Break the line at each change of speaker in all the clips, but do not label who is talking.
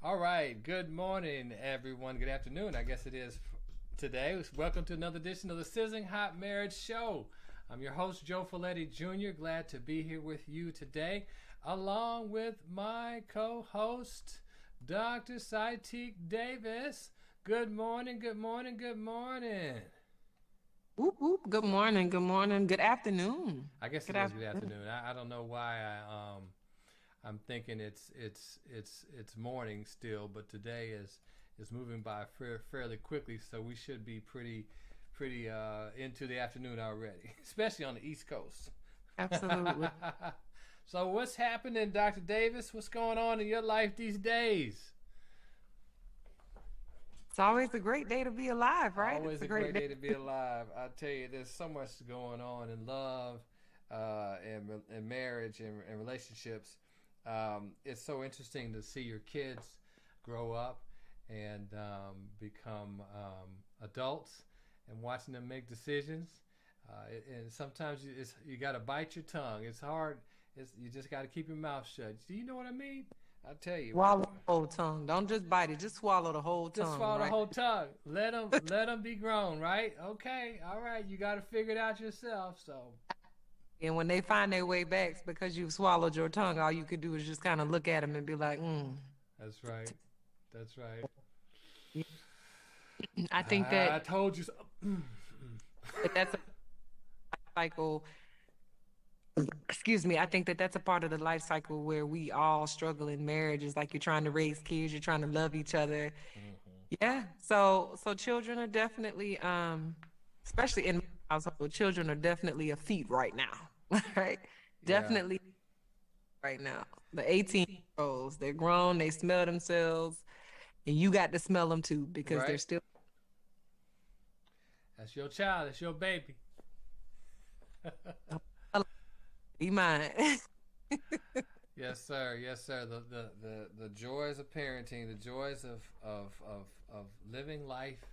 All right. Good morning, everyone. Good afternoon. I guess it is today. Welcome to another edition of the Sizzling Hot Marriage Show. I'm your host, Joe Folletti Jr. Glad to be here with you today, along with my co-host, Dr. Saitik Davis. Good morning. Good morning. Good morning.
Whoop, whoop. Good morning. Good morning. Good afternoon.
I guess it is good afternoon. I don't know why I'm thinking it's morning still, but today is moving by fairly quickly, so we should be pretty into the afternoon already, especially on the East Coast.
Absolutely.
So what's happening, Dr. Davis? What's going on in your life these days?
It's always a great day to be alive, right?
Always a great day to be alive. I tell you, there's so much going on in love, and marriage and relationships. It's so interesting to see your kids grow up and become adults, and watching them make decisions. And sometimes you got to bite your tongue. It's hard. You just got to keep your mouth shut. Do you know what I mean? I tell you.
Swallow the whole tongue. Don't just bite it. Just swallow the whole tongue.
Just swallow
right?
the whole tongue. Let them be grown, right? Okay, all right. You got to figure it out yourself. So.
And when they find their way back, because you've swallowed your tongue, all you could do is just kind of look at them and be like,
That's right. That's right.
I think that
I told you so.
that's a cycle. Excuse me. I think that that's a part of the life cycle where we all struggle in marriage. It's like you're trying to raise kids, you're trying to love each other. Yeah. So children are definitely, especially in my household, children are definitely a feat right now. Right?
Yeah.
Definitely right now. The 18-year-olds, they're grown, they smell themselves, and you got to smell them too because
Right.
they're still.
That's your child. That's your baby.
Be mine.
Yes, sir. Yes, sir. The joys of parenting, the joys of living life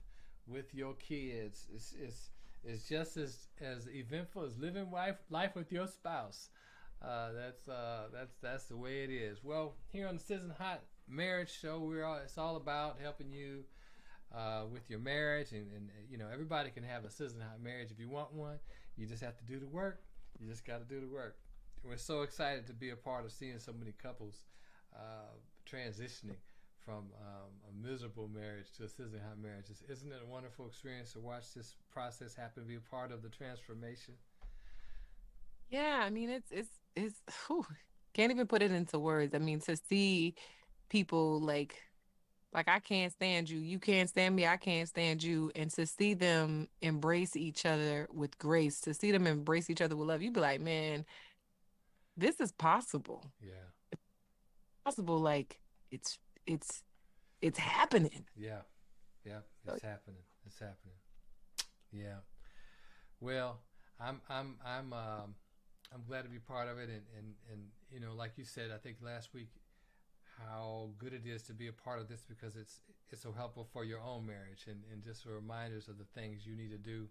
with your kids is just as eventful as living life with your spouse. That's the way it is. Well, here on the Sizzling Hot Marriage Show, it's all about helping you with your marriage, and everybody can have a sizzling hot marriage if you want one. You just have to do the work. You just got to do the work. We're so excited to be a part of seeing so many couples transitioning from a miserable marriage to a sizzling hot marriage. Isn't it a wonderful experience to watch this process happen, be a part of the transformation?
Yeah, I mean it's whew, can't even put it into words. I mean, to see people like I can't stand you, you can't stand me, I can't stand you, and to see them embrace each other with grace, to see them embrace each other with love, you'd be like, man, this is possible.
Yeah.
Possible, like it's happening.
Yeah. It's happening. It's happening. Yeah. Well, I'm glad to be part of it, and like you said, I think last week, how good it is to be a part of this, because it's so helpful for your own marriage, and just reminders of the things you need to do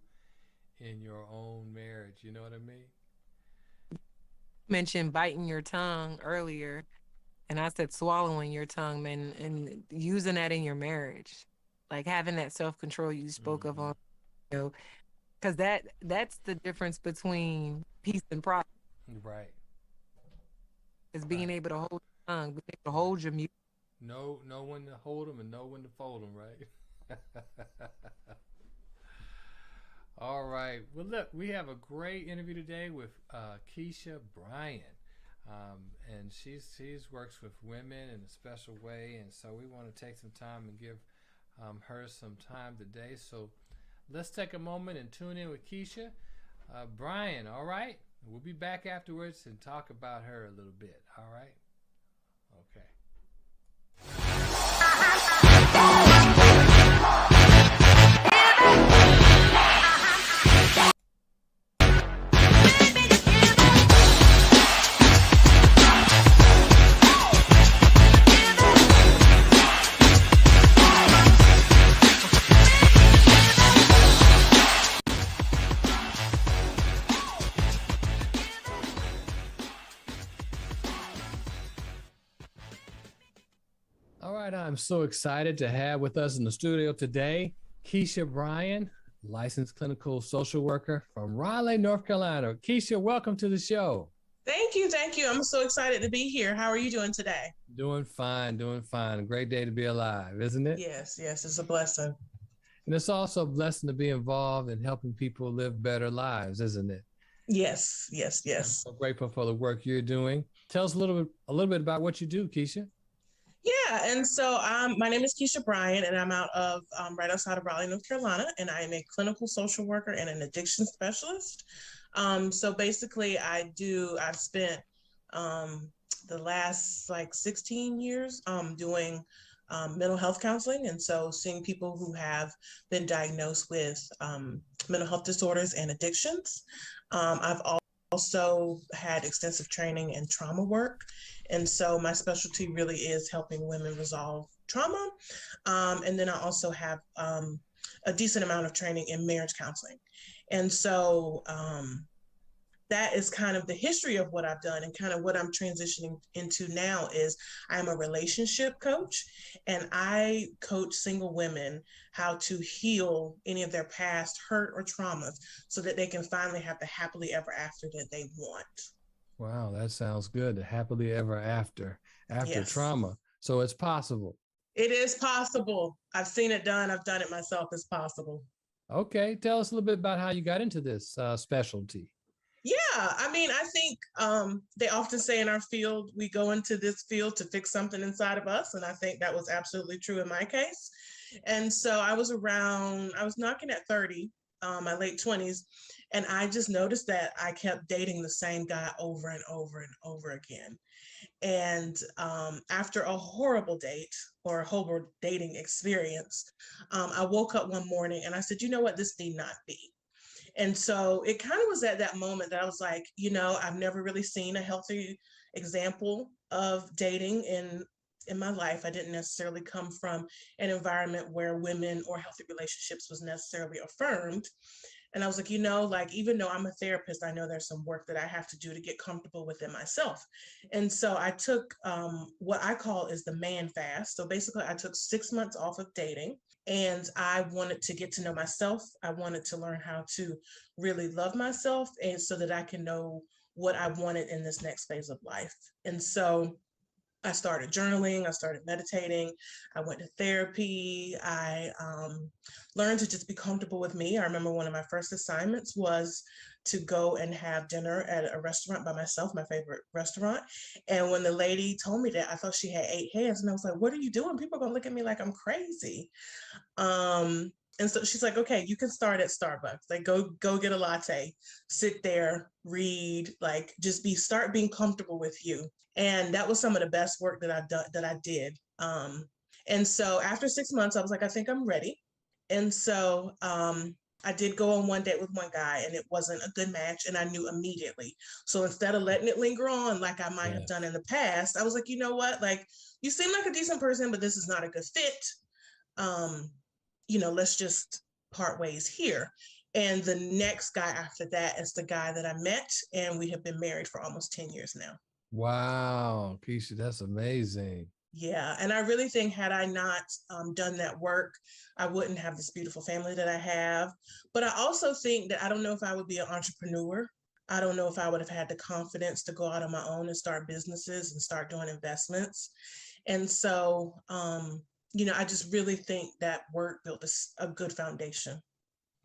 in your own marriage. You know what I mean?
Mentioned biting your tongue earlier, and I said swallowing your tongue, man, and using that in your marriage, like having that self-control you spoke of on, because that's the difference between peace and pride,
Right.
is being able to hold your tongue, being able to hold your mute.
Know when to hold them and know when to fold them, right? All right. Well, look, we have a great interview today with Keisha Bryan, and she's works with women in a special way, and so we want to take some time and give her some time today. So let's take a moment and tune in with Keisha Bryan. All right. We'll be back afterwards and talk about her a little bit. All right. Okay. I'm so excited to have with us in the studio today Keisha Bryan, licensed clinical social worker from Raleigh, North Carolina. Keisha, welcome to the show.
Thank you. Thank you. I'm so excited to be here. How are you doing today?
Doing fine, doing fine. A great day to be alive, isn't it?
Yes, yes, it's a blessing.
And it's also a blessing to be involved in helping people live better lives, isn't it?
Yes, yes,
I'm
yes.
so grateful for the work you're doing. Tell us a little bit about what you do, Keisha.
Yeah, and so my name is Keisha Bryan, and I'm out of right outside of Raleigh, North Carolina, and I am a clinical social worker and an addiction specialist. So basically, I've spent um, the last like 16 years doing mental health counseling, and so seeing people who have been diagnosed with mental health disorders and addictions. I've also had extensive training in trauma work. And so my specialty really is helping women resolve trauma. And then I also have a decent amount of training in marriage counseling. And so that is kind of the history of what I've done, and kind of what I'm transitioning into now is I'm a relationship coach, and I coach single women how to heal any of their past hurt or traumas so that they can finally have the happily ever after that they want.
Wow, that sounds good. Happily ever after
Yes,
trauma. So it's possible.
it is possible. I've seen it done. I've done it myself. It's possible.
Okay, tell us a little bit about how you got into this specialty.
Yeah, I mean, I think they often say in our field, we go into this field to fix something inside of us. And I think that was absolutely true in my case. And so I was knocking at 30, my late 20s, and I just noticed that I kept dating the same guy over and over and over again. And after a horrible date or a horrible dating experience, I woke up one morning and I said, you know what, this need not be. And so it kind of was at that moment that I was like, I've never really seen a healthy example of dating in my life. I didn't necessarily come from an environment where women or healthy relationships was necessarily affirmed. And I was like, like, even though I'm a therapist, I know there's some work that I have to do to get comfortable within myself. And so I took what I call is the man fast. So basically, I took 6 months off of dating, and I wanted to get to know myself. I wanted to learn how to really love myself, and so that I can know what I wanted in this next phase of life. And so I started journaling, I started meditating, I went to therapy, I learned to just be comfortable with me. I remember one of my first assignments was to go and have dinner at a restaurant by myself, my favorite restaurant. And when the lady told me that, I thought she had 8 heads, and I was like, what are you doing? People are gonna look at me like I'm crazy. And so she's like, okay, you can start at Starbucks. Like go get a latte, sit there, read, like just start being comfortable with you. And that was some of the best work that I did. And so after 6 months, I was like, I think I'm ready. And so I did go on one date with one guy, and it wasn't a good match, and I knew immediately. So instead of letting it linger on like I might have done in the past, I was like, you know what? Like, you seem like a decent person, but this is not a good fit. Um, let's just part ways here. And the next guy after that is the guy that I met, and we have been married for almost 10 years now.
Wow, Keisha, that's amazing.
Yeah, and I really think had I not done that work, I wouldn't have this beautiful family that I have. But I also think that I don't know if I would be an entrepreneur. I don't know if I would have had the confidence to go out on my own and start businesses and start doing investments. And so, I just really think that work built a good foundation.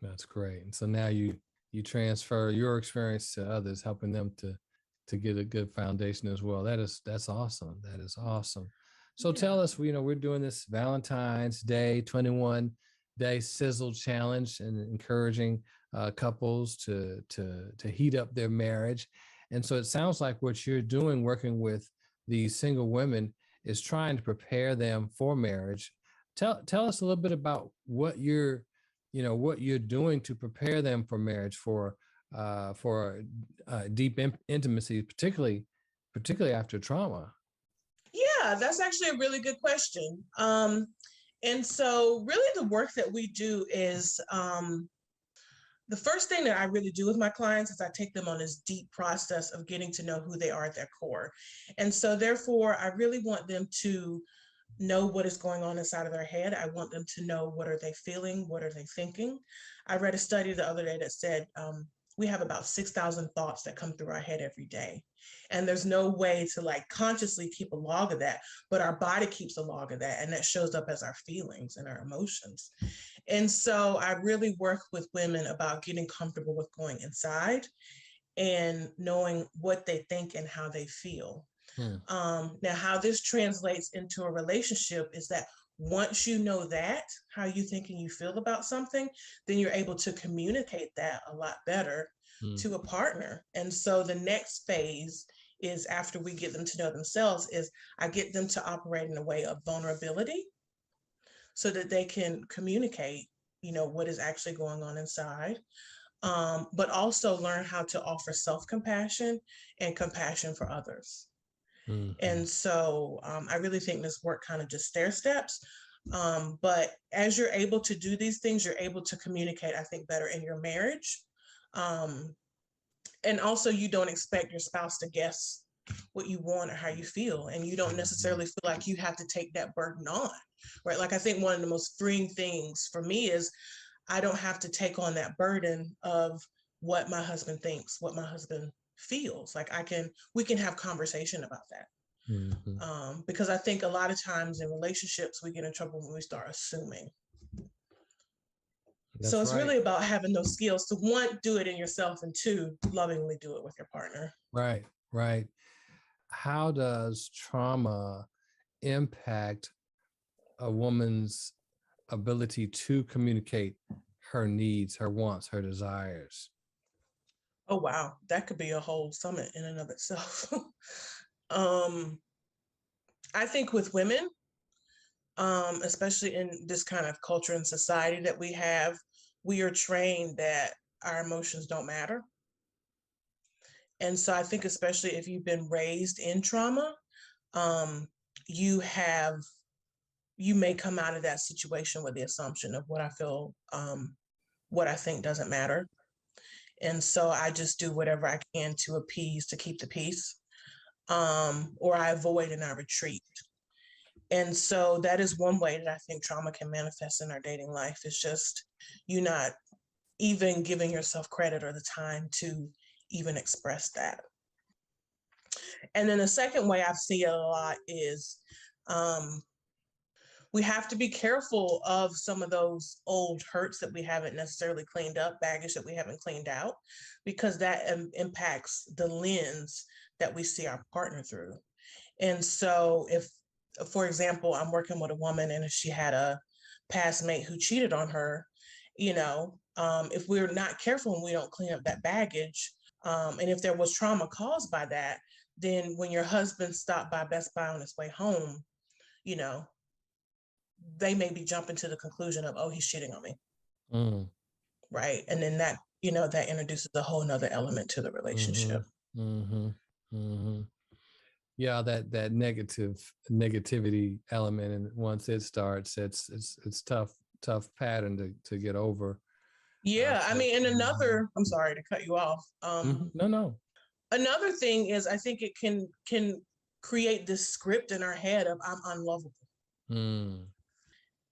That's great. And so now you transfer your experience to others, helping them to get a good foundation as well. That's awesome. That is awesome. So tell us, we're doing this Valentine's Day 21 day sizzle challenge and encouraging couples to heat up their marriage. And so it sounds like what you're doing, working with these single women, is trying to prepare them for marriage. Tell us a little bit about what you're doing to prepare them for marriage, for deep intimacy, particularly after trauma.
Yeah, that's actually a really good question. And so, really, the work that we do is the first thing that I really do with my clients is I take them on this deep process of getting to know who they are at their core. And so, therefore, I really want them to know what is going on inside of their head. I want them to know, what are they feeling? What are they thinking? I read a study the other day that said we have about 6,000 thoughts that come through our head every day. And there's no way to like consciously keep a log of that, but our body keeps a log of that. And that shows up as our feelings and our emotions. And so I really work with women about getting comfortable with going inside and knowing what they think and how they feel. Now, how this translates into a relationship is that once you know that, how you think and you feel about something, then you're able to communicate that a lot better to a partner. And so the next phase is, after we get them to know themselves, is I get them to operate in a way of vulnerability so that they can communicate, what is actually going on inside. But also learn how to offer self-compassion and compassion for others. And so I really think this work kind of just stair steps. But as you're able to do these things, you're able to communicate, I think, better in your marriage. And also, you don't expect your spouse to guess what you want or how you feel. And you don't necessarily feel like you have to take that burden on, right? Like, I think one of the most freeing things for me is I don't have to take on that burden of what my husband thinks, what my husband feels. Like, we can have conversation about that. Because I think a lot of times in relationships, we get in trouble when we start assuming. So it's really about having those skills to, one, do it in yourself, and two, lovingly do it with your partner.
Right, right. How does trauma impact a woman's ability to communicate her needs, her wants, her desires?
Oh, wow. That could be a whole summit in and of itself. I think with women, especially in this kind of culture and society that we have, we are trained that our emotions don't matter. And so I think, especially if you've been raised in trauma, you may come out of that situation with the assumption of what I feel, what I think doesn't matter. And so I just do whatever I can to appease, to keep the peace, or I avoid and I retreat. And so that is one way that I think trauma can manifest in our dating life, is just you not even giving yourself credit or the time to even express that. And then the second way I've seen it a lot is we have to be careful of some of those old hurts that we haven't necessarily cleaned up, baggage that we haven't cleaned out, because that impacts the lens that we see our partner through. And so if, for example, I'm working with a woman and if she had a past mate who cheated on her, if we're not careful and we don't clean up that baggage, and if there was trauma caused by that, then when your husband stopped by Best Buy on his way home, they may be jumping to the conclusion of, oh, he's cheating on me. Right. And then that, that introduces a whole nother element to the relationship.
Yeah, that negativity element, and once it starts, it's tough pattern to get over.
Yeah, I mean, and another, I'm sorry to cut you off.
No.
Another thing is, I think it can create this script in our head of, I'm unlovable.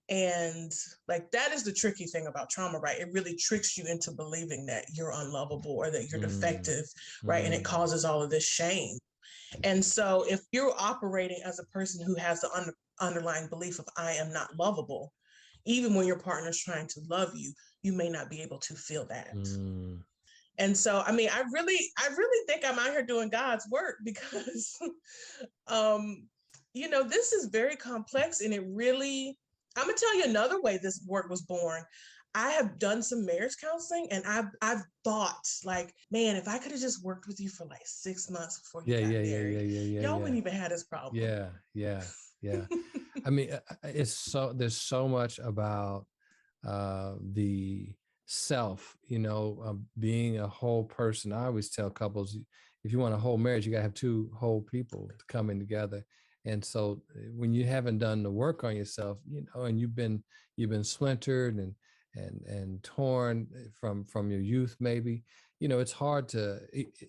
And like, that is the tricky thing about trauma, right? It really tricks you into believing that you're unlovable or that you're defective, right? And it causes all of this shame. And so if you're operating as a person who has the underlying belief of, I am not lovable, even when your partner's trying to love you, you may not be able to feel that. And so, I mean, I really think I'm out here doing God's work, because, this is very complex, and it really, I'm gonna tell you another way this work was born. I have done some marriage counseling, and I've thought, like, man, if I could have just worked with you for like 6 months before you got married, y'all wouldn't even have this problem.
Yeah. I mean, there's so much about the self, being a whole person. I always tell couples, if you want a whole marriage, you gotta have two whole people coming together. And so when you haven't done the work on yourself, and you've been splintered and torn from your youth, maybe, it's hard to,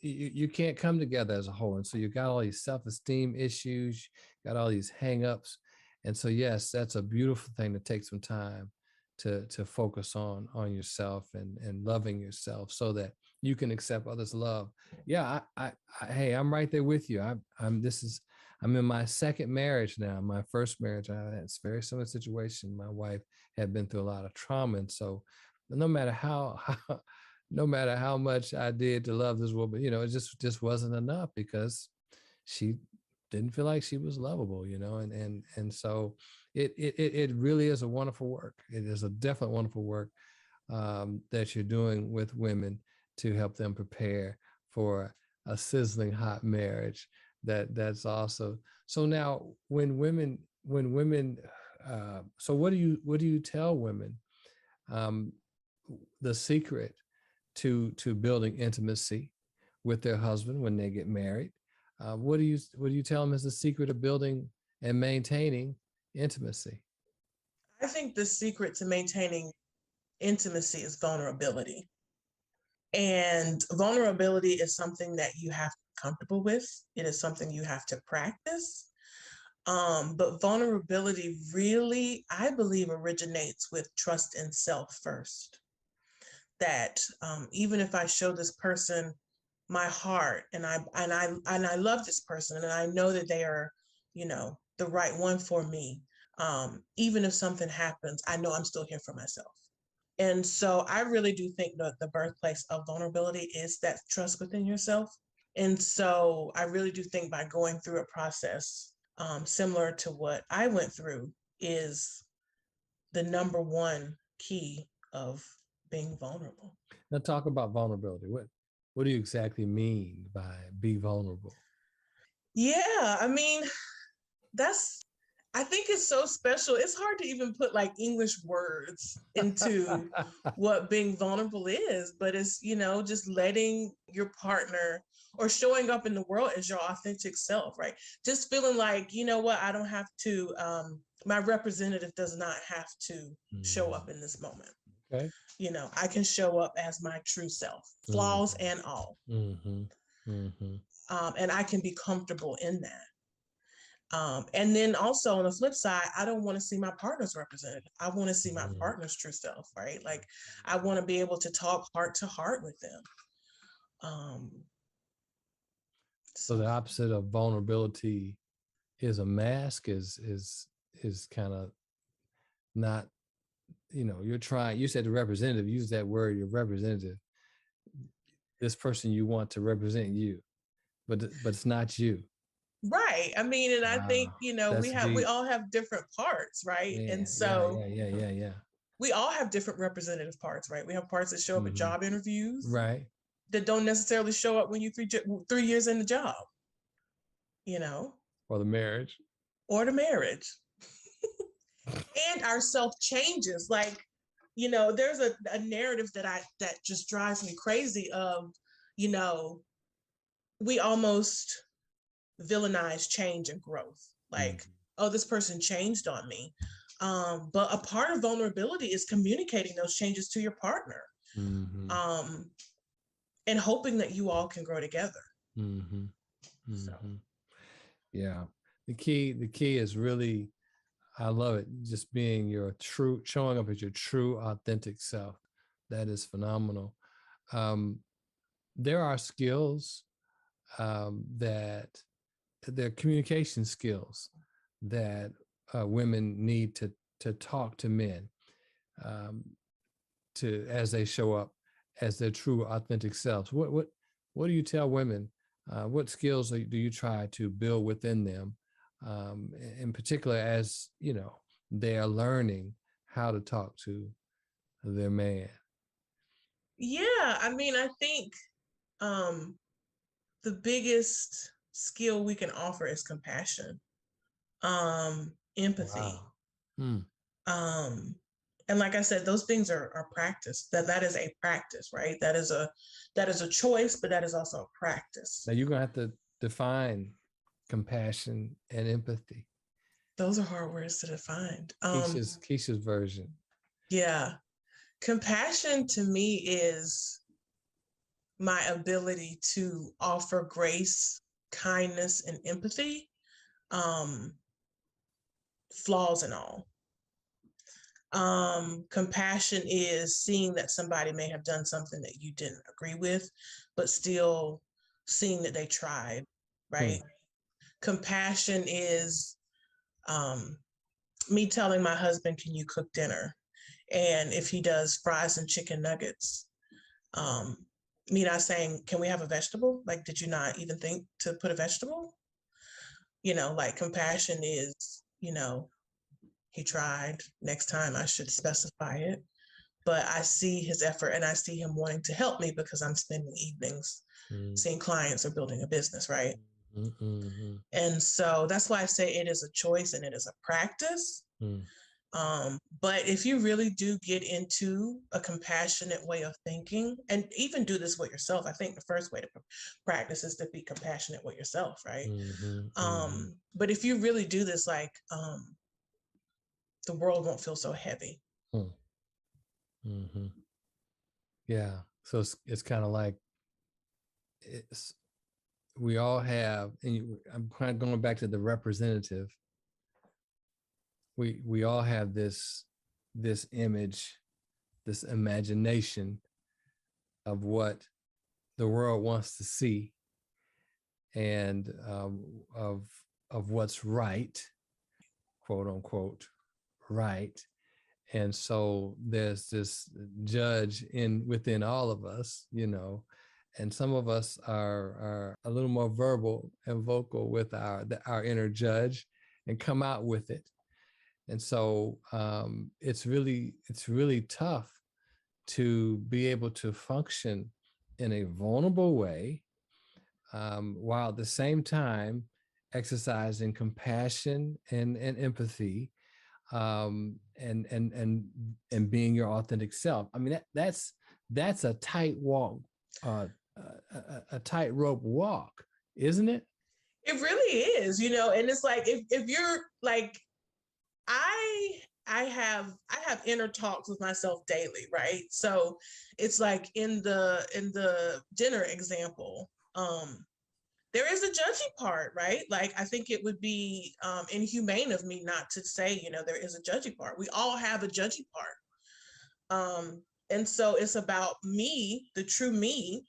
you can't come together as a whole. And so you got all these self-esteem issues, got all these hang-ups. And so, yes, that's a beautiful thing to take some time to focus on yourself and loving yourself so that you can accept others' love. Yeah, hey, I'm right there with you. I'm in my second marriage now. My first marriage, I had a very similar situation. My wife had been through a lot of trauma, and so no matter how no matter how much I did to love this woman, it just wasn't enough because she didn't feel like she was lovable, and so it really is a wonderful work. It is a definite wonderful work that you're doing with women to help them prepare for a sizzling hot marriage. That's awesome. So now, when women, so what do you tell women? Um, the secret to building intimacy with their husband when they get married. What do you tell them is the secret of building and maintaining intimacy?
I think the secret to maintaining intimacy is vulnerability. And vulnerability is something that you have to be comfortable with. It is something you have to practice. But vulnerability really, I believe, originates with trust in self first. That even if I show this person my heart and I love this person and I know that they are, the right one for me. Even if something happens, I know I'm still here for myself. And so I really do think that the birthplace of vulnerability is that trust within yourself. And so I really do think by going through a process similar to what I went through is the number one key of being vulnerable.
Now talk about vulnerability. What do you exactly mean by be vulnerable?
Yeah, I mean, that's I think it's so special. It's hard to even put like English words into what being vulnerable is, but it's, just letting your partner or showing up in the world as your authentic self, right? Just feeling like, you know what, I don't have to, my representative does not have to show up in this moment.
Okay.
I can show up as my true self, flaws and all.
Mm-hmm. Mm-hmm.
And I can be comfortable in that. And then also on the flip side, I don't want to see my partner's representative. I want to see my partner's true self, right? Like I want to be able to talk heart to heart with them.
So the opposite of vulnerability is a mask, is kind of not, you said the representative, use that word, your representative, this person you want to represent you, but it's not you.
Right. I mean, and I think,
that's
we
deep.
all have different parts, right?
Yeah,
And so
yeah.
we all have different representative parts, right? We have parts that show up at job interviews
Right.
that don't necessarily show up when you 3 years in the job,
Or the marriage.
or the marriage. And our self changes. Like, there's a narrative that just drives me crazy of, we almost villainize change and growth. Like, oh, this person changed on me. But a part of vulnerability is communicating those changes to your partner. And hoping that you all can grow together. So.
Yeah. The key is really, I love it, just being showing up as your true authentic self. That is phenomenal. There are skills that they're communication skills that women need to talk to men as they show up as their true authentic selves. What do you tell women? What skills do you try to build within them, in particular as they are learning how to talk to their man?
Yeah, I mean, I think the biggest skill we can offer is compassion, empathy.
Wow.
And like I said, those things are practice. That is a practice, right? That is a choice, but that is also a practice.
Now you're gonna have to define compassion and empathy.
Those are hard words to define.
Keisha's version.
Yeah. Compassion to me is my ability to offer grace, kindness, and empathy flaws and all. Compassion is seeing that somebody may have done something that you didn't agree with, but still seeing that they tried, right? Compassion is me telling my husband, can you cook dinner? And if he does fries and chicken nuggets, me not saying, can we have a vegetable? Like, did you not even think to put a vegetable? Like compassion is, he tried. Next time I should specify it. But I see his effort and I see him wanting to help me because I'm spending evenings seeing clients or building a business, right? And so that's why I say it is a choice and it is a practice. But if you really do get into a compassionate way of thinking and even do this with yourself, I think the first way to practice is to be compassionate with yourself, right? But if you really do this, like, the world won't feel so heavy.
Yeah. So it's kind of like we all have, and I'm kind of going back to the representative. We all have this image, this imagination of what the world wants to see, and of what's right, quote unquote, right. And so there's this judge within all of us, and some of us are a little more verbal and vocal with our inner judge and come out with it. And so it's really tough to be able to function in a vulnerable way, while at the same time exercising compassion and empathy, and being your authentic self. I mean, that's a tight walk, a tightrope walk, isn't it?
It really is, and it's like if you're like, I have inner talks with myself daily, right? So it's like in the dinner example, there is a judgy part, right? Like, I think it would be inhumane of me not to say, there is a judgy part. We all have a judgy part. And so it's about me, the true me,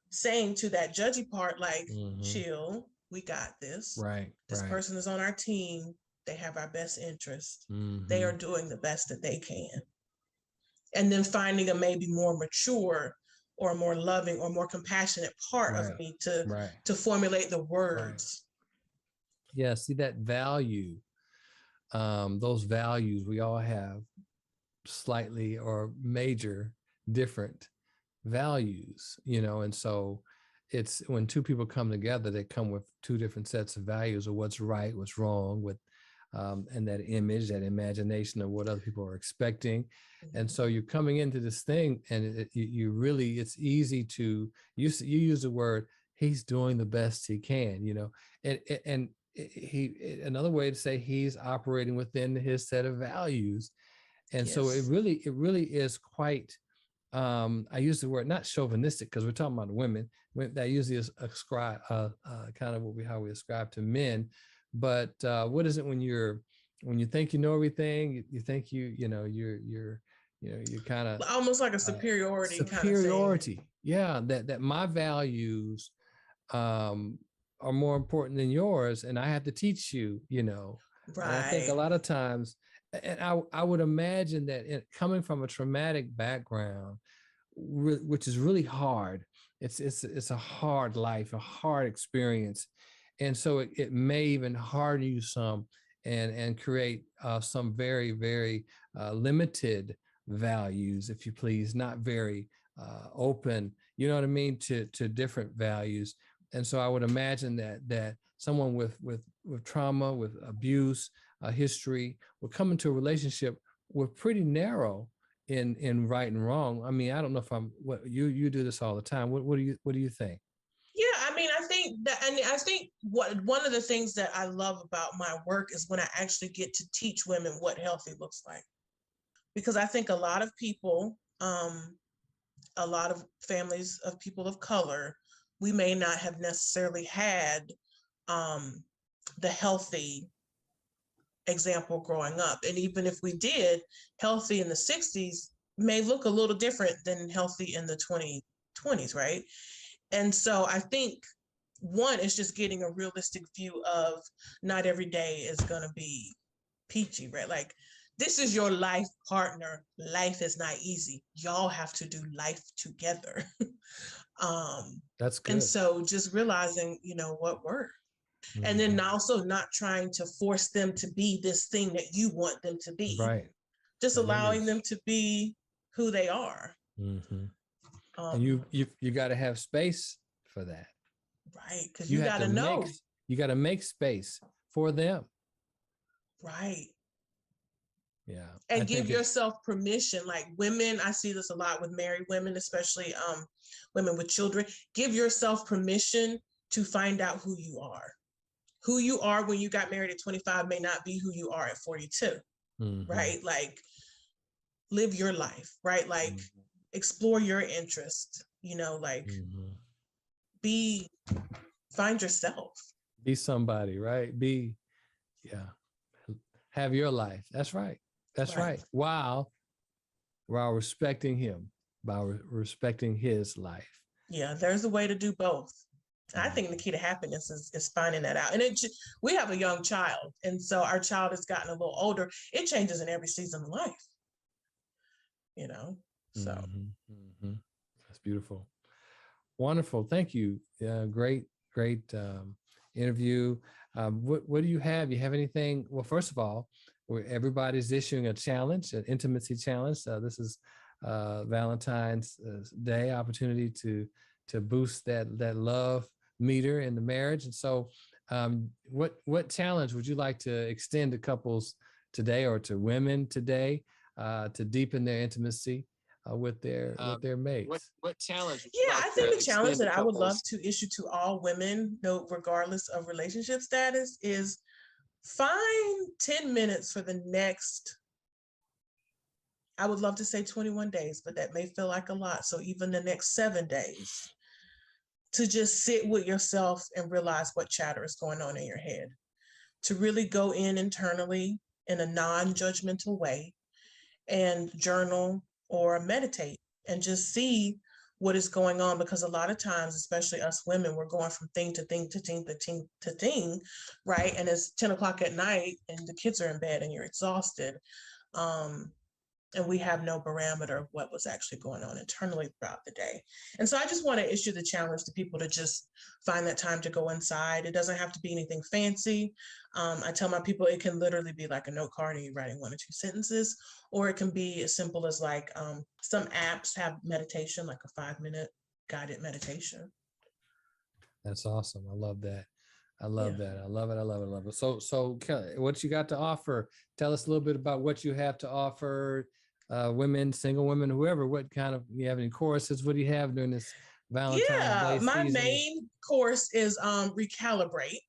saying to that judgy part, like, chill, we got this.
Right.
This person is on our team. They have our best interest. They are doing the best that they can. And then finding a maybe more mature or more loving or more compassionate part of me to formulate the words.
Yeah, see that value, those values, we all have slightly or major different values, and so it's when two people come together, they come with two different sets of values of what's right, what's wrong, and that image, that imagination of what other people are expecting. And so you're coming into this thing, and it's easy to, you use the word, he's doing the best he can, and another way to say he's operating within his set of values. And so it really is quite, I use the word not chauvinistic because we're talking about women that usually is ascribe kind of how we ascribe to men. But what is it when you think you know everything? You think you're kind of
almost like a superiority kind of thing.
Yeah, that my values are more important than yours, and I have to teach you.
Right.
And I think a lot of times, and I would imagine that coming from a traumatic background, which is really hard. It's a hard life, a hard experience. And so it may even harden you some and create some very, very limited values, if you please, not very open, you know what I mean, to different values. And so I would imagine that someone with trauma, with abuse history, will come into a relationship with pretty narrow in right and wrong. I mean, I don't know if what you do this all the time. What do you think?
Yeah, I mean, I think one of the things that I love about my work is when I actually get to teach women what healthy looks like. Because I think a lot of people, a lot of families of people of color, we may not have necessarily had the healthy example growing up. And even if we did, healthy in the 60s may look a little different than healthy in the 2020s, right? And so I think one is just getting a realistic view of not every day is going to be peachy, right? Like, this is your life partner. Life is not easy. Y'all have to do life together.
That's good.
And so just realizing, what worked. And then also not trying to force them to be this thing that you want them to be.
Right.
Just allowing them to be who they are.
Mm-hmm. And you got to have space for that.
Right. Because you got to know.
You got to make space for them.
Right.
Yeah.
And give yourself permission. Like women, I see this a lot with married women, especially women with children. Give yourself permission to find out who you are. Who you are when you got married at 25 may not be who you are at 42, right? Like, live your life, right? Like, explore your interest, find yourself.
Be somebody, right? Have your life. That's right. That's right. While respecting him, by respecting his life.
Yeah, there's a way to do both. I think the key to happiness is finding that out. And we have a young child. And so our child has gotten a little older. It changes in every season of life, so.
That's beautiful. Wonderful. Thank you. Great interview. What do you have? You have anything? Well, first of all, everybody's issuing a challenge, an intimacy challenge. This is Valentine's Day opportunity to boost that love meter in the marriage. And so what challenge would you like to extend to couples today, or to women today, to deepen their intimacy with their mates?
What challenge?
I think the challenge that I would love to issue to all women, regardless of relationship status, is find 10 minutes for the next, I would love to say 21 days, but that may feel like a lot. So even the next 7 days, to just sit with yourself and realize what chatter is going on in your head, to really go in internally in a non-judgmental way and journal or meditate and just see what is going on. Because a lot of times, especially us women, we're going from thing to thing to thing to thing, right? And it's 10 o'clock at night and the kids are in bed and you're exhausted. And we have no barometer of what was actually going on internally throughout the day. And so I just want to issue the challenge to people to just find that time to go inside. It doesn't have to be anything fancy. I tell my people it can literally be like a note card and you're writing 1 or 2 sentences, or it can be as simple as like some apps have meditation, like a 5-minute guided meditation.
That's awesome. I love that. I love that. I love it. So what you got to offer? Tell us a little bit about what you have to offer. Women, single women, whoever. What kind of, you have any courses? What do you have during this Valentine's Day season?
My main course is Recalibrate.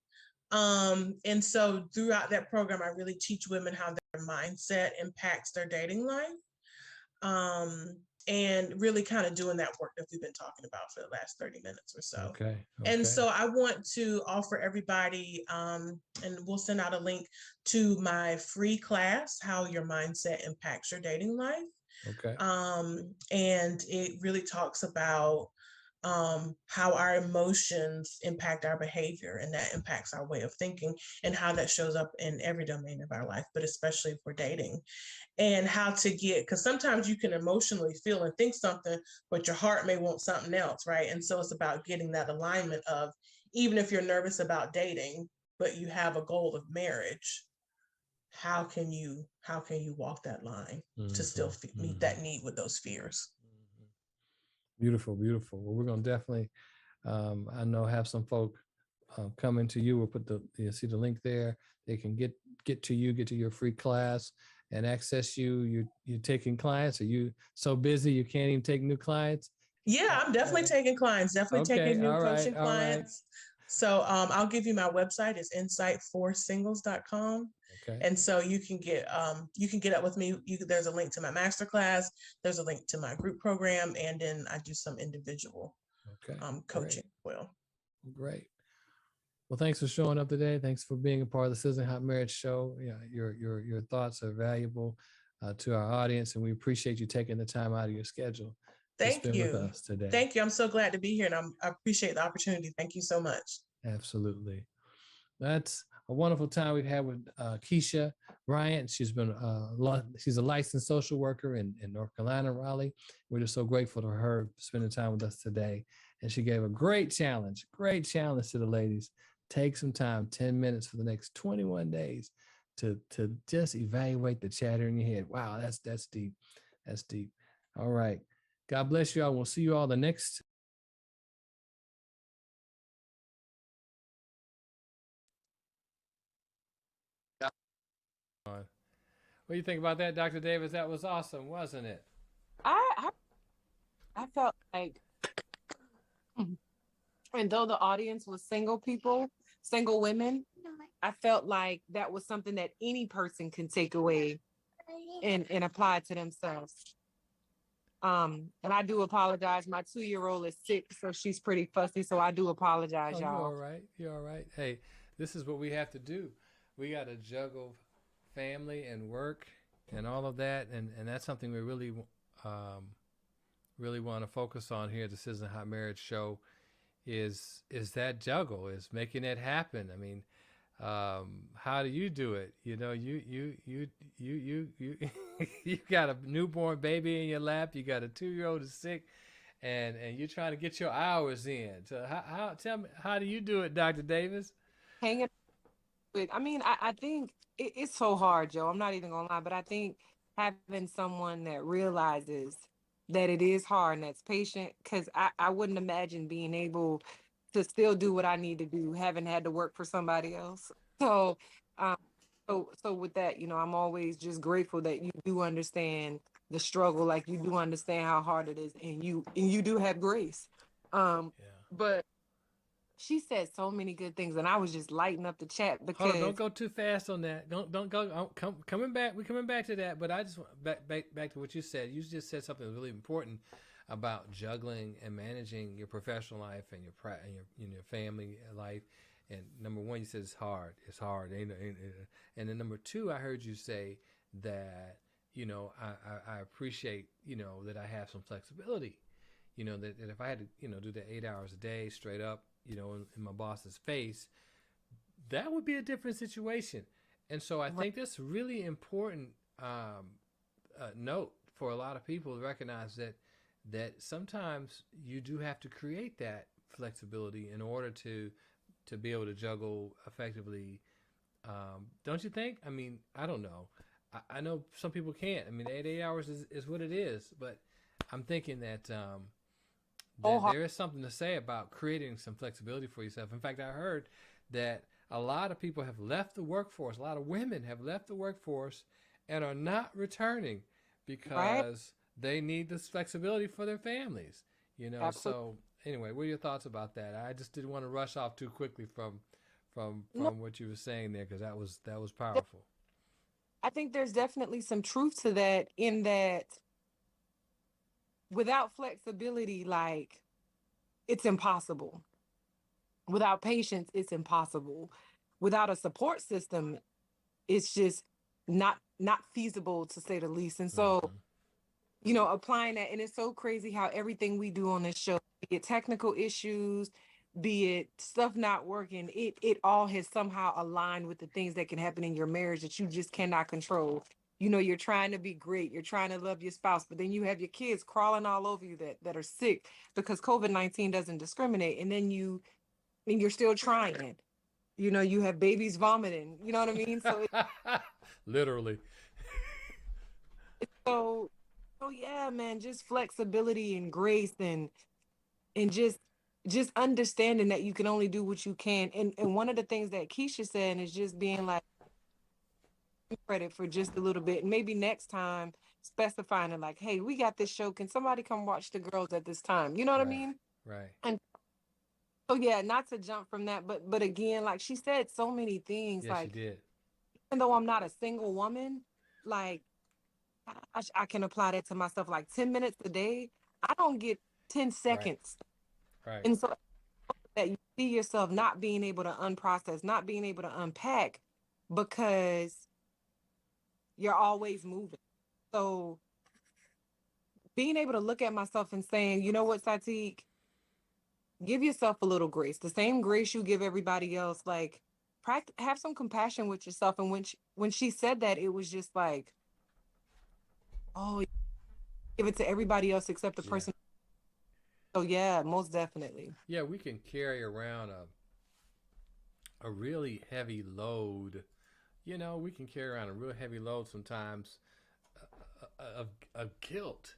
And so throughout that program, I really teach women how their mindset impacts their dating life. And really kind of doing that work that we've been talking about for the last 30 minutes or so.
Okay.
And so I want to offer everybody, and we'll send out a link to my free class, How Your Mindset Impacts Your Dating Life.
Okay.
And it really talks about how our emotions impact our behavior, and that impacts our way of thinking, and how that shows up in every domain of our life, but especially if we're dating. And how to because sometimes you can emotionally feel and think something, but your heart may want something else, right? And so it's about getting that alignment of, even if you're nervous about dating, but you have a goal of marriage, how can you walk that line to still meet that need with those fears?
Beautiful. Well, we're going to definitely, I know, have some folk coming to you. We'll put you see the link there. They can get to you, get to your free class and access you. You're taking clients. Are you so busy you can't even take new clients?
Yeah, I'm definitely taking clients, taking new coaching clients. So I'll give you my website. It's insight4singles.com.
Okay.
And so you can get up with me. There's a link to my masterclass. There's a link to my group program. And then I do some individual coaching as well.
Great. Well, thanks for showing up today. Thanks for being a part of the Sizzling Hot Marriage Show. Yeah, your thoughts are valuable to our audience, and we appreciate you taking the time out of your schedule to
Thank
spend with
you.
us today.
Thank you. I'm so glad to be here, and I appreciate the opportunity. Thank you so much.
Absolutely. That's a wonderful time we've had with Keisha Bryant. She's a licensed social worker in North Carolina, Raleigh. We're just so grateful to her spending time with us today. And she gave a great challenge to the ladies. Take some time, 10 minutes for the next 21 days to just evaluate the chatter in your head. Wow, that's deep. That's deep. All right. God bless you all. We'll see you all the next. What do you think about that, Dr. Davis? That was awesome, wasn't it?
I I felt like, and though the audience was single people, single women, I felt like that was something that any person can take away and apply to themselves. And I do apologize. My 2-year-old is sick, so she's pretty fussy. So I do apologize,
Oh,
y'all.
you're all right. You're all right. Hey, this is what we have to do. We got to juggle family and work and all of that, and that's something we really really want to focus on here at the Sizzling Hot Marriage Show. Is that juggle? Is making it happen? I mean, how do you do it? You know, you you got a newborn baby in your lap. You got a 2-year-old is sick, and you're trying to get your hours in. So how tell me, how do you do it, Dr. Davis?
Hanging with, I mean, I think it's so hard, Joe. I'm not even gonna lie, but I think having someone that realizes that it is hard and that's patient, because I wouldn't imagine being able to still do what I need to do, having had to work for somebody else. So, um, so with that, I'm always just grateful that you do understand the struggle, like you do understand how hard it is, and you do have grace.
Yeah.
But she said so many good things, and I was just lighting up the chat
Hold on,
because
don't go too fast on that. Don't go. Coming back. We're coming back to that. But I just back to what you said. You just said something really important about juggling and managing your professional life and your family life. And number one, you said it's hard. It's hard. And then number two, I heard you say that I appreciate that I have some flexibility. That if I had to do that 8 hours a day straight up in my boss's face, that would be a different situation. And so I think that's really important note for a lot of people to recognize that sometimes you do have to create that flexibility in order to be able to juggle effectively. Don't you think? I mean, I don't know. I know some people can't. I mean, 8 hours is what it is, but I'm thinking that there is something to say about creating some flexibility for yourself. In fact, I heard that a lot of people have left the workforce. A lot of women have left the workforce and are not returning because they need this flexibility for their families.
Absolutely.
So anyway, what are your thoughts about that? I just didn't want to rush off too quickly from what you were saying there, because that was powerful.
I think there's definitely some truth to that, in that without flexibility, like, it's impossible. Without patience, it's impossible. Without a support system, it's just not feasible, to say the least. And so, applying that, and it's so crazy how everything we do on this show, be it technical issues, be it stuff not working, it all has somehow aligned with the things that can happen in your marriage that you just cannot control. You're trying to be great, you're trying to love your spouse, but then you have your kids crawling all over you that are sick, because COVID-19 doesn't discriminate. And then you're still trying. You have babies vomiting. You know what I mean? So
literally.
so yeah, man, just flexibility and grace, and just understanding that you can only do what you can. And one of the things that Keisha said is just being like, credit for just a little bit, and maybe next time specifying it, like, hey, we got this show, can somebody come watch the girls at this time? You know what I mean?
Right.
And so yeah, not to jump from that, but again, like she said so many things.
Yes,
like,
she did.
even though I'm not a single woman, like, I can apply that to myself. Like 10 minutes a day, I don't get 10 seconds.
Right.
And so that you see yourself not being able to unprocess, not being able to unpack because you're always moving. So being able to look at myself and saying, you know what, Satiq, give yourself a little grace, the same grace you give everybody else. Like, practice, have some compassion with yourself. And when she said that, it was just like, oh, give it to everybody else except the
Yeah.
person. So yeah, most definitely.
Yeah, we can carry around a really heavy load. You know, we can carry around a real heavy load sometimes of guilt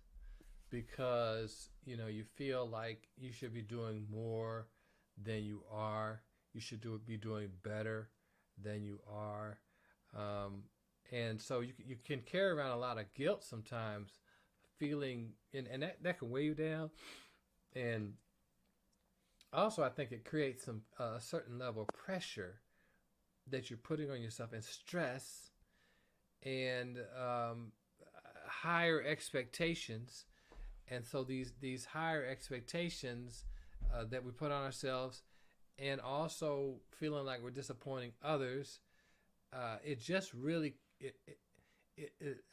because, you know, you feel like you should be doing more than you are. You should be doing better than you are. Um, and so you can carry around a lot of guilt sometimes, feeling, and that can weigh you down. And also, I think it creates a certain level of pressure that you're putting on yourself and stress and higher expectations. And so these higher expectations that we put on ourselves, and also feeling like we're disappointing others, it just really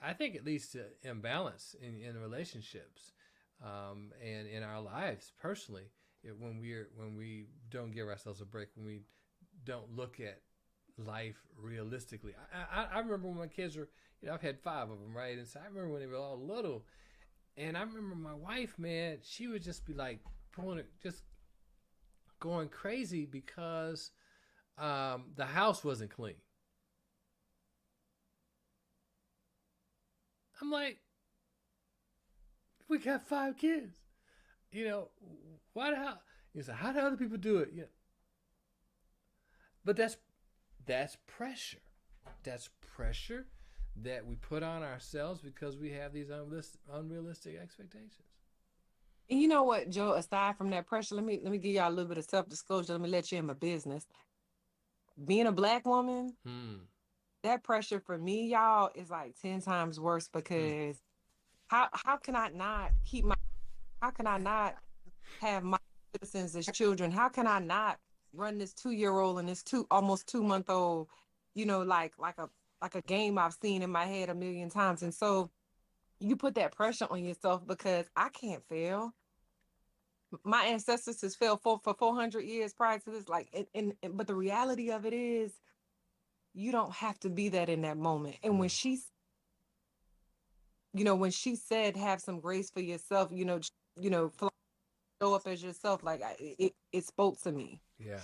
I think it leads to imbalance in relationships and in our lives personally. When we don't give ourselves a break, when we don't look at life realistically. I remember when my kids were, you know, I've had five of them, right? And so I remember when they were all little, and I remember my wife, man, she would just be like pulling it, just going crazy because the house wasn't clean. I'm like, we got five kids, you know, why the hell? You say, how do other people do it? Yeah, but that's pressure. That's pressure that we put on ourselves because we have these unrealistic expectations.
And you know what, Joe? Aside from that pressure, let me give y'all a little bit of self disclosure. Let me let you in my business. Being a black woman,
Hmm.
that pressure for me, y'all, is like 10 times worse
Hmm.
because how can I not keep my how can I not have my citizens as children? How can I not run this 2 year old and this almost 2 month old, like a game I've seen in my head a million times? And so you put that pressure on yourself because I can't fail. My ancestors has failed for 400 years prior to this. Like, but the reality of it is, you don't have to be that in that moment. And
Hmm.
when she said, have some grace for yourself, show up as yourself, like it spoke to me.
Yeah.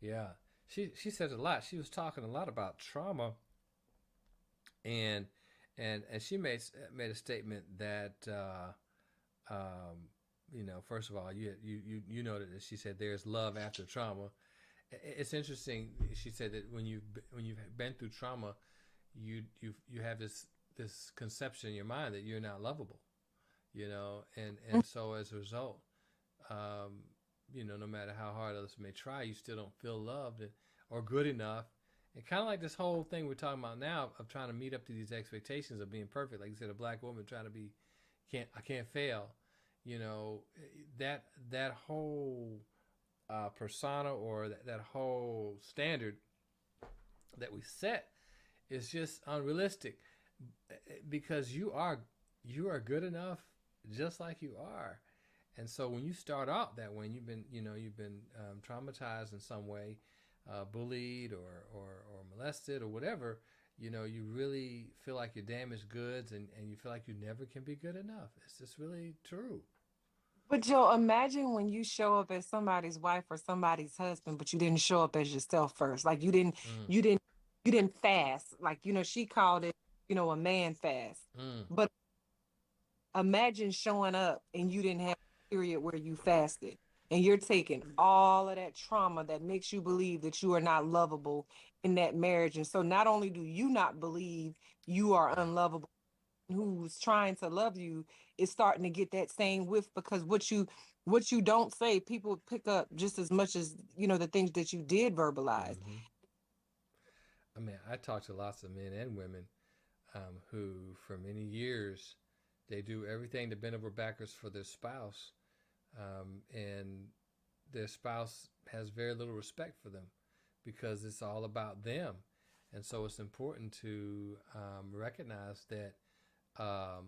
Yeah. She said a lot. She was talking a lot about trauma, and and she made a statement that you know, first of all, you noted that she said there's love after trauma. It's interesting. She said that when you've been through trauma, you have this conception in your mind that you're not lovable, you know, and so as a result, um, you know, no matter how hard others may try, you still don't feel loved or good enough. And kind of like this whole thing we're talking about now of trying to meet up to these expectations of being perfect. Like you said, a black woman trying to be, I can't fail. You know, that whole persona or that whole standard that we set is just unrealistic because you are good enough just like you are. And so when you start out that way, and you've been traumatized in some way, bullied or molested or whatever, you know, you really feel like you're damaged goods, and you feel like you never can be good enough. It's just really true.
But Joe, imagine when you show up as somebody's wife or somebody's husband, but you didn't show up as yourself first. Like
Mm,
you didn't, you didn't fast. Like, she called it, a man fast.
mm,
But imagine showing up and you didn't have a period where you fasted. And you're taking all of that trauma that makes you believe that you are not lovable in that marriage. And so not only do you not believe you are
yeah,
unlovable, who's trying to love you is starting to get that same whiff because what you don't say, people pick up just as much as the things that you did verbalize.
hmm. I mean, I talk to lots of men and women who, for many years, they do everything to bend over backwards for their spouse, and their spouse has very little respect for them because it's all about them. And so it's important to recognize that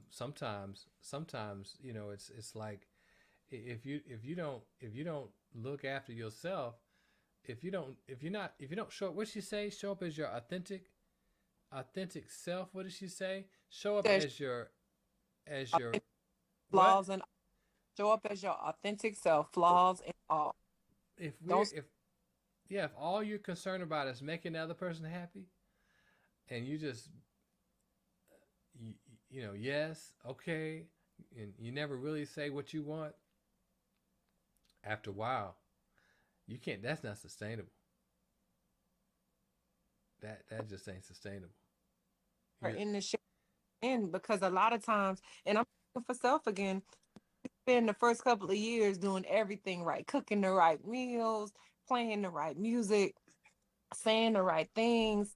sometimes it's like if you don't look after yourself, if you don't show up, what she say, show up as your authentic self. What did she say? Show up
There's
as your what?
flaws and show up as your authentic self, flaws and all.
If we're
Don't
if Yeah, if all you're concerned about is making the other person happy, and you just you, yes, okay, and you never really say what you want, after a while, you can't. That's not sustainable. That just ain't sustainable.
are
You
in the shit in because a lot of times, and I'm speaking for self again, spend the first couple of years doing everything right, cooking the right meals, playing the right music, saying the right things,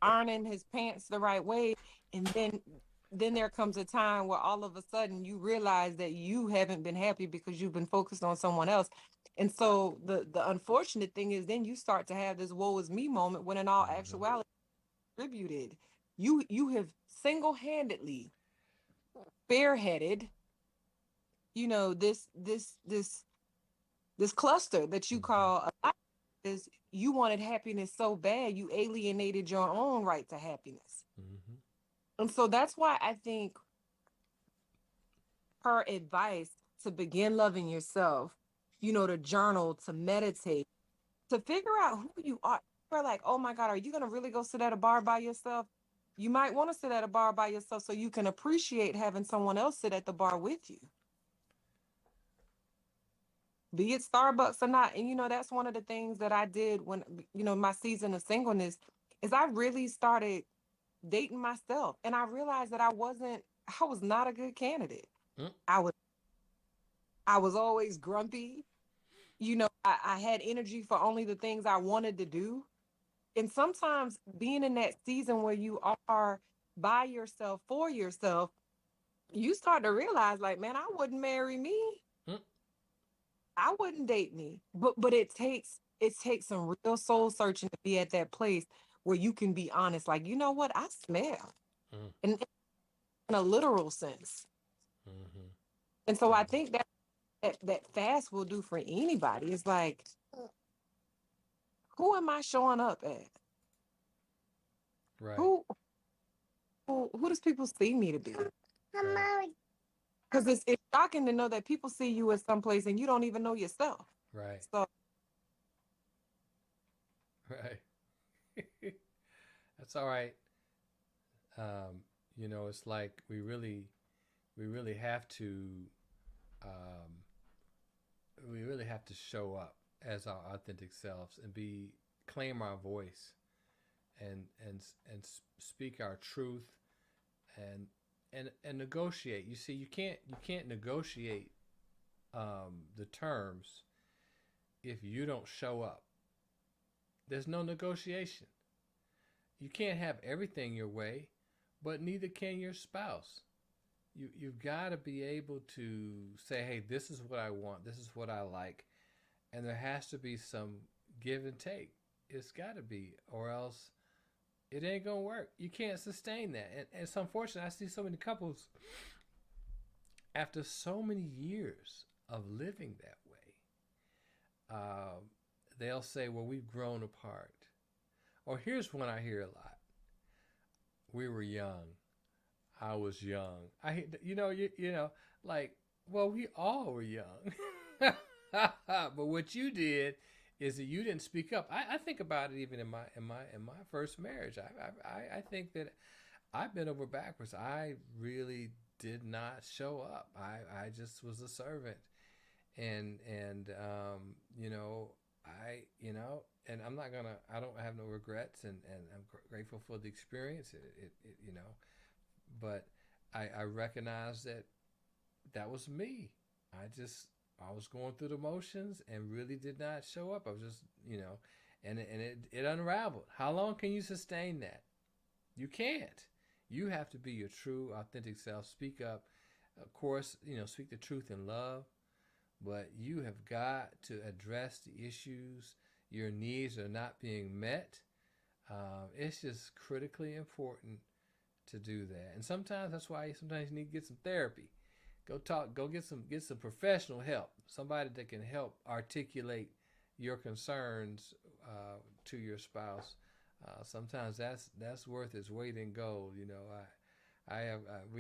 ironing his pants the right way, and then there comes a time where all of a sudden you realize that you haven't been happy because you've been focused on someone else. And so the unfortunate thing is then you start to have this woe is me moment when in all
hmm
actuality attributed you have single-handedly spearheaded, this cluster that you
hmm
call a life is you wanted happiness so bad you alienated your own right to happiness.
hmm
And so that's why I think her advice to begin loving yourself, to journal, to meditate, to figure out who you are. We're like, oh my God, are you going to really go sit at a bar by yourself? You might want to sit at a bar by yourself so you can appreciate having someone else sit at the bar with you, be it Starbucks or not. And, that's one of the things that I did when, my season of singleness is I really started dating myself. And I realized that I was not a good candidate.
mm
I was, I was always grumpy. I had energy for only the things I wanted to do. And sometimes being in that season where you are by yourself for yourself, you start to realize like, man, I wouldn't marry me.
mm.
I wouldn't date me. But it takes some real soul searching to be at that place where you can be honest. Like, you know what? I smell.
Mm,
And in a literal sense.
mhm,
And so I
mhm.
think that fast will do for anybody. It's like, who am I showing up at?
Right,
Who who does people see me to be?
right,
Because it's shocking to know that people see you at some place and you don't even know yourself.
right,
So
right. That's all right. It's like we really have to, um, we really have to show up as our authentic selves and claim our voice and speak our truth and and negotiate. You see, you can't negotiate the terms if you don't show up. There's no negotiation. You can't have everything your way, but neither can your spouse. You've got to be able to say, "Hey, this is what I want. This is what I like," and there has to be some give and take. It's got to be, or else it ain't gonna work. You can't sustain that, and it's unfortunate. I see so many couples after so many years of living that way. They'll say, "Well, we've grown apart," or here's one I hear a lot: "We were young. I was young." Like, well, we all were young. But what you did is that you didn't speak up. I think about it even in my first marriage. I think that I bent over backwards. I really did not show up. I just was a servant, and I and I'm not gonna. I don't have no regrets, and I'm grateful for the experience. But I recognize that that was me. I was going through the motions and really did not show up. I was just and it unraveled. How long can you sustain that? You can't. You have to be your true, authentic self. Speak up. Of course, speak the truth in love, but you have got to address the issues. Your needs are not being met. It's just critically important to do that. And sometimes that's why sometimes you need to get some therapy. Go get some professional help. Somebody that can help articulate your concerns to your spouse. Sometimes that's worth its weight in gold. We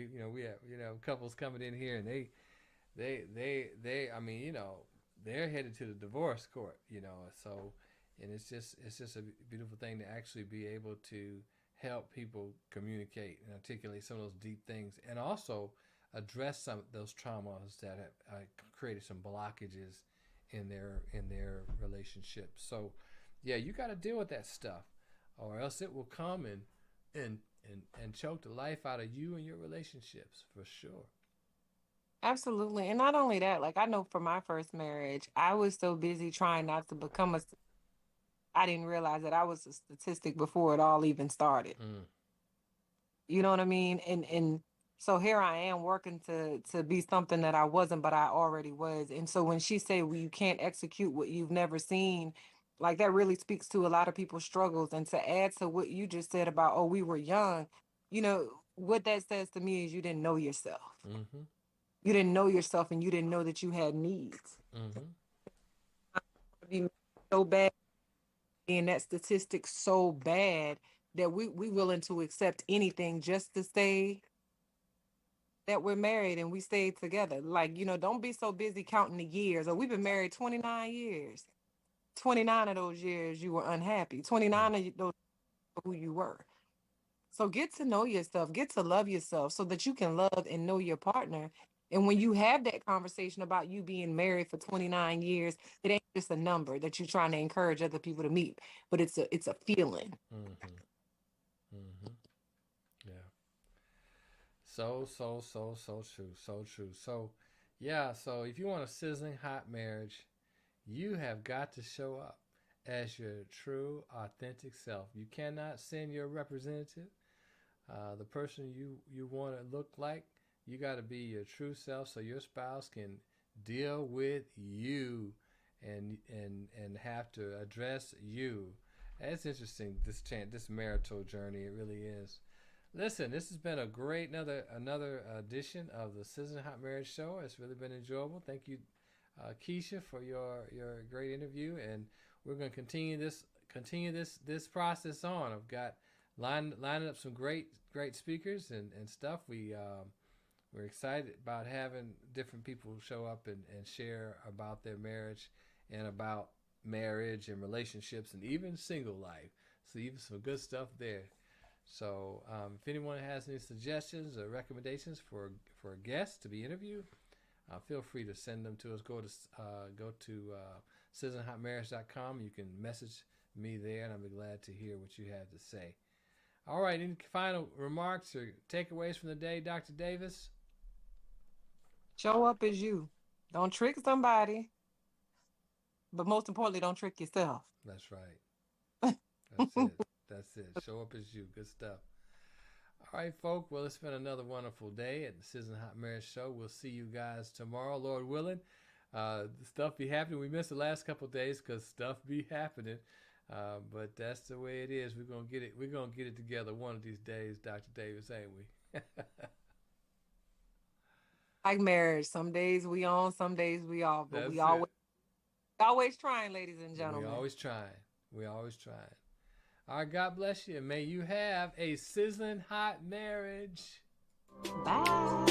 have couples coming in here and they I mean, they're headed to the divorce court, so, and it's just a beautiful thing to actually be able to help people communicate and articulate some of those deep things, and also address some of those traumas that have created some blockages in their relationships. So yeah, you got to deal with that stuff, or else it will come and choke the life out of you and your relationships, for sure.
Absolutely. And not only that, like I know for my first marriage, I was so busy trying not to become I didn't realize that I was a statistic before it all even started. You know what I mean? And so here I am working to be something that I wasn't, but I already was. And so when she said, well, you can't execute what you've never seen, like that really speaks to a lot of people's struggles. And to add to what you just said about, oh, we were young, what that says to me is you didn't know yourself.
Mm-hmm.
You didn't know yourself, and you didn't know that you had needs.
Mm-hmm.
So bad, and that statistic so bad that we willing to accept anything just to say that we're married and we stayed together. Like, don't be so busy counting the years. Or we've been married 29 years. 29 of those years you were unhappy. 29 of those who you were. So get to know yourself, get to love yourself so that you can love and know your partner. And when you have that conversation about you being married for 29 years, it ain't just a number that you're trying to encourage other people to meet, but it's a feeling.
Mm-hmm. Mm-hmm. Yeah. So true. So true. So yeah, so if you want a sizzling hot marriage, you have got to show up as your true, authentic self. You cannot send your representative, the person you want to look like. You got to be your true self, so your spouse can deal with you and have to address you. And it's interesting, this marital journey. It really is. Listen, this has been a great another edition of the Sizzling Hot Marriage Show. It's really been enjoyable. Thank you, Keisha, for your great interview, and we're going to continue this process on. I've got lining up some great speakers and stuff. We're excited about having different people show up and share about their marriage and about marriage and relationships and even single life. So even some good stuff there. So if anyone has any suggestions or recommendations for a guest to be interviewed, feel free to send them to us. Go to sizzlinghotmarriage.com. You can message me there, and I'll be glad to hear what you have to say. All right, any final remarks or takeaways from the day, Dr. Davis?
Show up as you. Don't trick somebody, but most importantly, don't trick yourself.
That's right. That's it. Show up as you. Good stuff. All right, folk. Well, it's been another wonderful day at the Sizzling Hot Marriage Show. We'll see you guys tomorrow, Lord willing. Stuff be happening. We missed the last couple of days because stuff be happening. But that's the way it is. We're gonna get it. We're gonna get it together one of these days, Dr. Davis, ain't we?
Like marriage. Some days we on, some days we off. But
That's
we
it.
always trying, ladies and gentlemen.
We always trying. All right, God bless you, and may you have a sizzling hot marriage.
Bye.